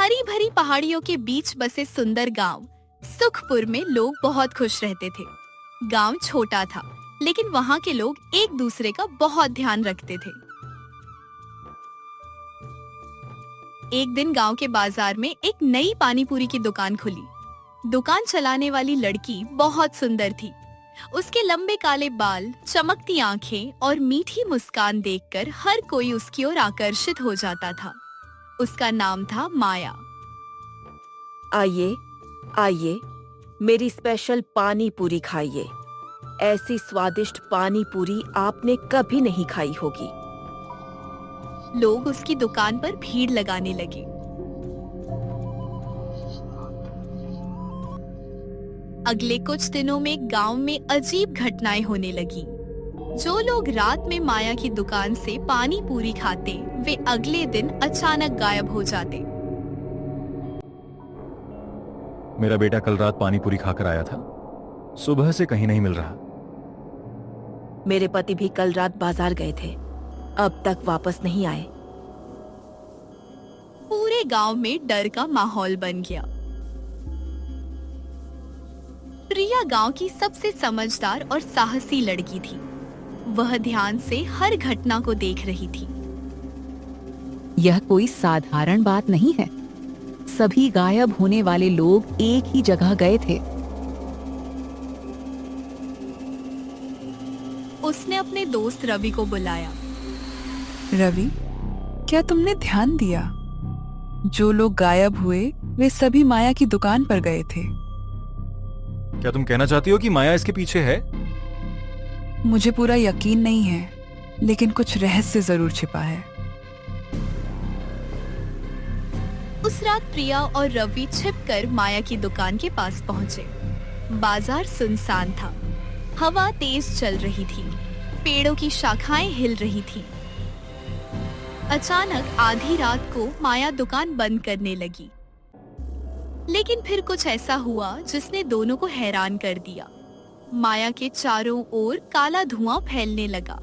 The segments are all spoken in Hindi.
हरी भरी पहाड़ियों के बीच बसे सुंदर गांव सुखपुर में लोग बहुत खुश रहते थे। गांव छोटा था, लेकिन वहाँ के लोग एक दूसरे का बहुत ध्यान रखते थे। एक दिन गांव के बाजार में एक नई पानी पूरी की दुकान खुली। दुकान चलाने वाली लड़की बहुत सुंदर थी। उसके लंबे काले बाल, चमकती आंखें और मीठी मुस्कान देखकर हर कोई उसकी ओर आकर्षित हो जाता था। उसका नाम था माया। आइए, आइए, मेरी स्पेशल पानी पूरी खाइए। ऐसी स्वादिष्ट पानी पूरी आपने कभी नहीं खाई होगी। लोग उसकी दुकान पर भीड़ लगाने लगे। अगले कुछ दिनों में गांव में अजीब घटनाएं होने लगी। जो लोग रात में माया की दुकान से पानी पूरी खाते, वे अगले दिन अचानक गायब हो जाते। मेरा बेटा कल रात पानी पूरी खाकर आया था, सुबह से कहीं नहीं मिल रहा। मेरे पति भी कल रात बाजार गए थे, अब तक वापस नहीं आए। पूरे गांव में डर का माहौल बन गया। प्रिया गांव की सबसे समझदार और साहसी लड़की थी। वह ध्यान से हर घटना को देख रही थी। यह कोई साधारण बात नहीं है। सभी गायब होने वाले लोग एक ही जगह गए थे। उसने अपने दोस्त रवि को बुलाया। रवि, क्या तुमने ध्यान दिया? जो लोग गायब हुए वे सभी माया की दुकान पर गए थे। क्या तुम कहना चाहती हो कि माया इसके पीछे है? मुझे पूरा यकीन नहीं है, लेकिन कुछ रहस्य जरूर छिपा है। उस रात प्रिया और रवि छिपकर माया की दुकान के पास पहुंचे। बाजार सुनसान था। हवा तेज चल रही थी। पेड़ों की शाखाएं हिल रही थीं। अचानक आधी रात को माया दुकान बंद करने लगी। लेकिन फिर कुछ ऐसा हुआ जिसने दोनों को हैरान कर दिया। माया के चारों ओर काला धुआं फैलने लगा।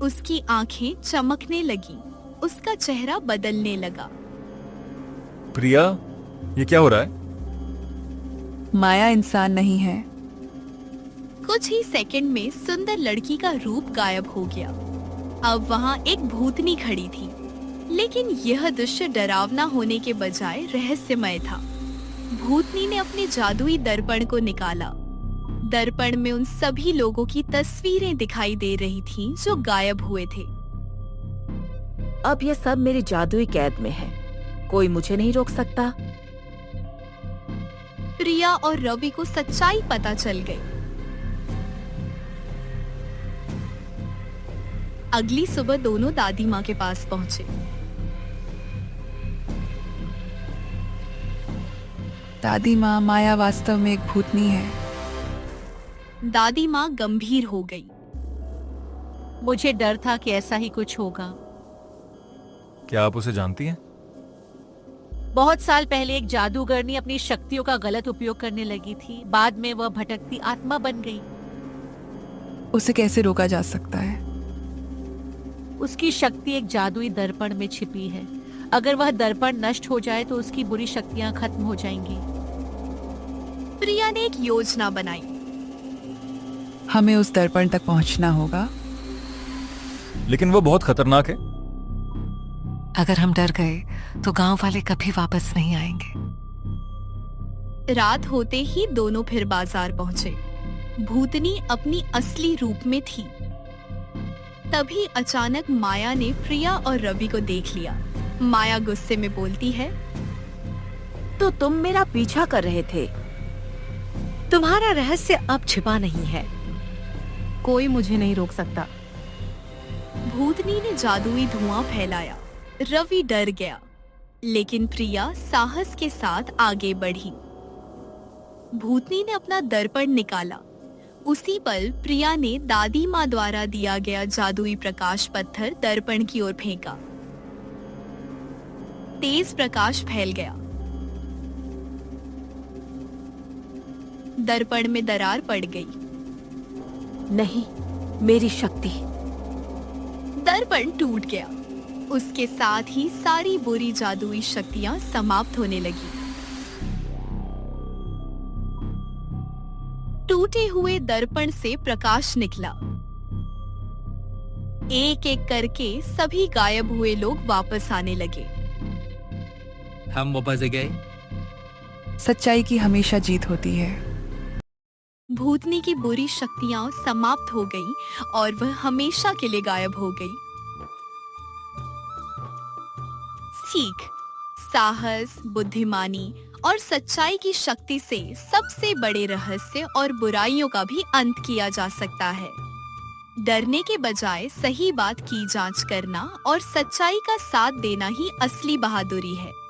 उसकी आंखें चमकने लगीं। उसका चेहरा बदलने लगा। प्रिया, ये क्या हो रहा है? माया इंसान नहीं है। कुछ ही सेकंड में सुंदर लड़की का रूप गायब हो गया। अब वहाँ एक भूतनी खड़ी थी, लेकिन यह दृश्य डरावना होने के बजाय रहस्यमय था। भूतनी ने अपने जादुई दर्पण को निकाला। दर्पण में उन सभी लोगों की तस्वीरें दिखाई दे रही थीं जो गायब हुए थे। अब ये सब मेरी जादुई कैद में है। कोई मुझे नहीं रोक सकता। प्रिया और रवि को सच्चाई पता चल गई। अगली सुबह दोनों दादी माँ के पास पहुंचे। दादी माँ, माया वास्तव में एक भूतनी है। दादी माँ गंभीर हो गई। मुझे डर था कि ऐसा ही कुछ होगा। क्या आप उसे जानती हैं? बहुत साल पहले एक जादूगरनी अपनी शक्तियों का गलत उपयोग करने लगी थी। बाद में वह भटकती आत्मा बन गई। उसे कैसे रोका जा सकता है? उसकी शक्ति एक जादुई दर्पण में छिपी है। अगर वह दर्पण नष्ट हो जाए तो उसकी बुरी शक्तियां खत्म हो जाएंगी। प्रिया ने एक योजना बनाई। हमें उस दर्पण तक पहुंचना होगा। लेकिन वो बहुत खतरनाक है। अगर हम डर गए तो गांव वाले कभी वापस नहीं आएंगे। रात होते ही दोनों फिर बाजार पहुंचे। भूतनी अपनी असली रूप में थी। तभी अचानक माया ने प्रिया और रवि को देख लिया। माया गुस्से में बोलती है, तो तुम मेरा पीछा कर रहे थे। तुम्हारा रहस्य अब छिपा नहीं है। कोई मुझे नहीं रोक सकता। भूतनी ने जादुई धुआं फैलाया। रवि डर गया, लेकिन प्रिया साहस के साथ आगे बढ़ी। भूतनी ने अपना दर्पण निकाला। उसी पल प्रिया ने दादी माँ द्वारा दिया गया जादुई प्रकाश पत्थर दर्पण की ओर फेंका। तेज प्रकाश फैल गया। दर्पण में दरार पड़ गई। नहीं, मेरी शक्ति। दर्पण टूट गया। उसके साथ ही सारी बुरी जादुई शक्तियां समाप्त होने लगी। टूटे हुए दर्पण से प्रकाश निकला। एक एक करके सभी गायब हुए लोग वापस आने लगे। हम वापस आ गए। सच्चाई की हमेशा जीत होती है। भूतनी की बुरी शक्तियां समाप्त हो गईं और वह हमेशा के लिए गायब हो गई। सीख, साहस, बुद्धिमानी और सच्चाई की शक्ति से सबसे बड़े रहस्य और बुराइयों का भी अंत किया जा सकता है। डरने के बजाय सही बात की जांच करना और सच्चाई का साथ देना ही असली बहादुरी है।